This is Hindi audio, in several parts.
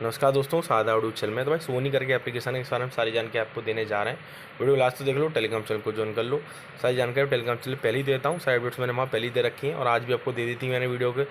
नमस्कार दोस्तों, सादा यूट्यूब चैनल में। तो भाई सोनी करके एप्लीकेशन है, इस बारे में सारी जानकारी आपको देने जा रहे हैं। वीडियो लास्ट तो देख लो, टेलीग्राम चैनल को ज्वाइन कर लो। सारी जानकारी टेलीग्राम चैनल पहले ही देता हूँ, सारी वीडियोस मैंने वहाँ पहले ही दे रखी हैं और आज भी आपको दे दी थी मैंने वीडियो के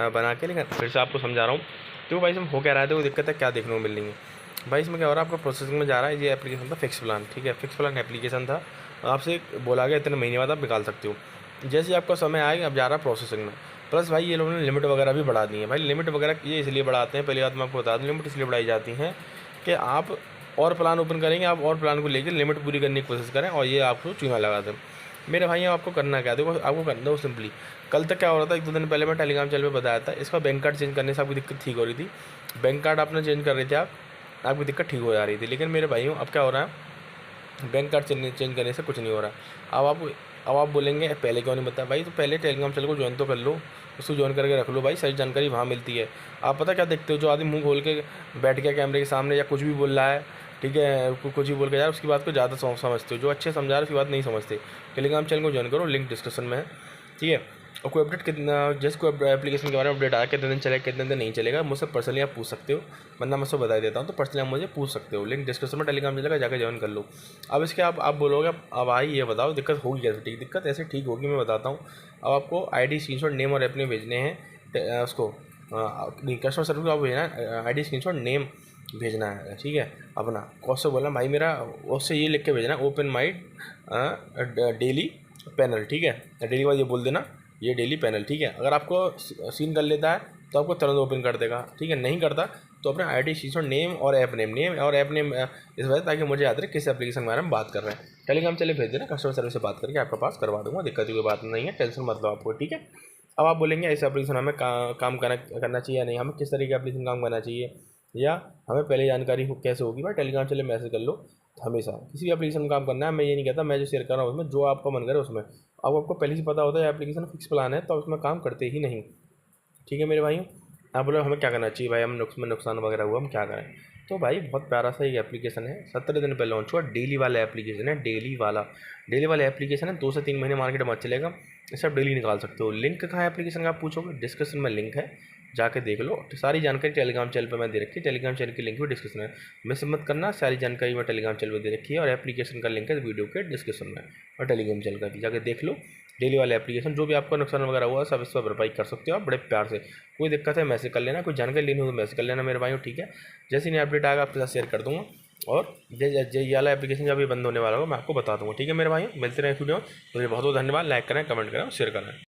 बना के, लेकिन फिर से आपको समझा रहा हूँ। तो भाई इसमें हो क्या रहा है, तो दिक्कत है क्या देखने को मिल रही है भाई। इसमें क्या हो रहा है, आपका प्रोसेसिंग में जा रहा है। ये एप्लीकेशन था फिक्स प्लान, ठीक है, फिक्स प्लान एप्लीकेशन था। आपसे बोला गया इतने महीने बाद आप निकाल सकते हो। जैसे ही आपका समय आएगा, अब जा रहा है प्रोसेसिंग में। प्लस भाई ये लोगों ने लिमिट वगैरह भी बढ़ा दी है। भाई लिमिट वगैरह ये इसलिए बढ़ाते हैं, पहली बात मैं आपको बता दूँ, लिमिट इसलिए बढ़ाई जाती हैं कि आप और प्लान ओपन करेंगे, आप और प्लान को लेकर लिमिट पूरी करने की कोशिश करें और ये आपको चूना लगा दें। मेरे भाई आपको करना क्या, देखो आपको करना हो सिंपली। कल तक क्या हो रहा था, 1-2 दिन पहले मैं टेलीग्राम चैनल पे बताया था, इसका बैंक कार्ड चेंज करने से आपकी दिक्कत ठीक हो रही थी। बैंक कार्ड आपने चेंज कर रहे थे, आपकी दिक्कत ठीक हो जा रही थी। लेकिन मेरे भाइयों अब क्या हो रहा है, बैंक कार्ड चेंज करने से कुछ नहीं हो रहा। अब आप बोलेंगे पहले क्यों नहीं बताया भाई। तो पहले टेलीग्राम चैनल को ज्वाइन तो कर लो, उसको ज्वाइन करके रख लो भाई, सारी जानकारी वहाँ मिलती है। आप पता क्या देखते हो, जो आदमी मुंह खोल के बैठ गया कैमरे के सामने या कुछ भी बोल रहा है, ठीक है, कुछ भी बोल के यार उसकी बात को ज़्यादा समझते हो। जो अच्छे समझा रहे हैं उसकी बात नहीं समझते। टेलीग्राम चैनल को ज्वाइन करो, लिंक डिस्क्रिप्शन में है, ठीक है। और कोई अपडेट कितना, जैसे कोई एप्लीकेशन के बारे में अपडेट आया, कितने दिन चलेगा कितने दिन नहीं चलेगा, मुझसे पर्सनली आप पूछ सकते हो, वरना मैं उसको बता देता हूँ। तो पर्सनली आप मुझे पूछ सकते हो, लिंक डिस्क्रिप्शन में टेलीग्राम चलेगा, जाकर ज्वाइन कर लो। अब इसके आप बोलोगे अब भाई ये बताओ दिक्कत होगी कैसे ठीक। दिक्कत ऐसे ठीक होगी, मैं बताता हूँ। अब आपको ID स्क्रीनशॉट नेम और अपने भेजने हैं उसको, कस्टमर सर्विस को आप भेजना है, ID स्क्रीनशॉट नेम भेजना है, ठीक है। अपना कौन से बोलना भाई, मेरा उससे ये लिख के भेजना, ओपन माई डेली पैनल, ठीक है। डेली वाला ये बोल देना, ये डेली पैनल, ठीक है। अगर आपको सीन कर लेता है तो आपको तुरंत ओपन कर देगा, ठीक है। नहीं करता तो अपना ID स्क्रीनशॉट नेम और ऐप नेम इस वजह, ताकि मुझे याद रहे किस एप्लीकेशन के बारे में बात कर रहे हैं। टेलीग्राम चले भेज देना, कस्टमर सर्विस से बात करके आपके पास करवा दूंगा, दिक्कत की कोई बात नहीं है, टेंशन मत लो आपको, ठीक है। अब आप बोलेंगे इस एप्लीकेशन हमें काम करना चाहिए या नहीं, हमें किस तरीके का एप्लीकेशन काम करना चाहिए, या हमें पहले जानकारी कैसे होगी। भाई टेलीग्राम चले मैसेज कर लो। हमेशा किसी भी एप्लीकेशन में काम करना है, मैं ये नहीं कहता, मैं जो शेयर कर रहा हूँ उसमें जो आपका मन करे उसमें। अब आपको पहले से पता होता है एप्लीकेशन फिक्स प्लान है, तो उसमें काम करते ही नहीं, ठीक है मेरे भाइयों। आप बोलो हमें क्या करना चाहिए भाई, हम नुकसान वगैरह हुआ हम क्या करें। तो भाई बहुत प्यारा सा एक एप्लीकेशन है, 17 दिन पहले लॉन्च हुआ, डेली वाला एप्लीकेशन है, डेली वाला एप्लीकेशन है। 2 से 3 महीने मार्केट में चलेगा, इसे आप डेली निकाल सकते हो। लिंक कहाँ है एप्लीकेशन का आप पूछोगे, डिस्क्रिप्शन में लिंक है, जाके देख लो। तो सारी जानकारी टेलीग्राम चैनल पर मैं दे रखी है, टेलीग्राम चैनल की लिंक भी डिस्क्रिप्शन में, मिस मत करना। सारी जानकारी मैं टेलीग्राम चैनल पर दे रखी है और एप्लीकेशन का लिंक है वीडियो के डिस्क्रिप्शन में, और टेलीग्राम चैनल का भी जाके देख लो। डेली वाले एप्लीकेशन जो भी आपका नुकसान वगैरह हुआ सब इस पर भरपाई कर सकते हो आप बड़े प्यार से। कोई दिक्कत है मैसेज कर लेना, कोई जानकारी लेनी हो तो मैसेज कर लेना मेरे भाइयों, ठीक है। जैसे ही अपडेट आएगा आपके साथ शेयर कर दूँगा, और ये वाला एप्लीकेशन जब ये बंद होने वाला होगा मैं आपको बता दूँगा, ठीक है मेरे भाइयों। मिलते रहे वीडियो, मुझे बहुत बहुत धन्यवाद। लाइक करें, कमेंट करें, शेयर करें।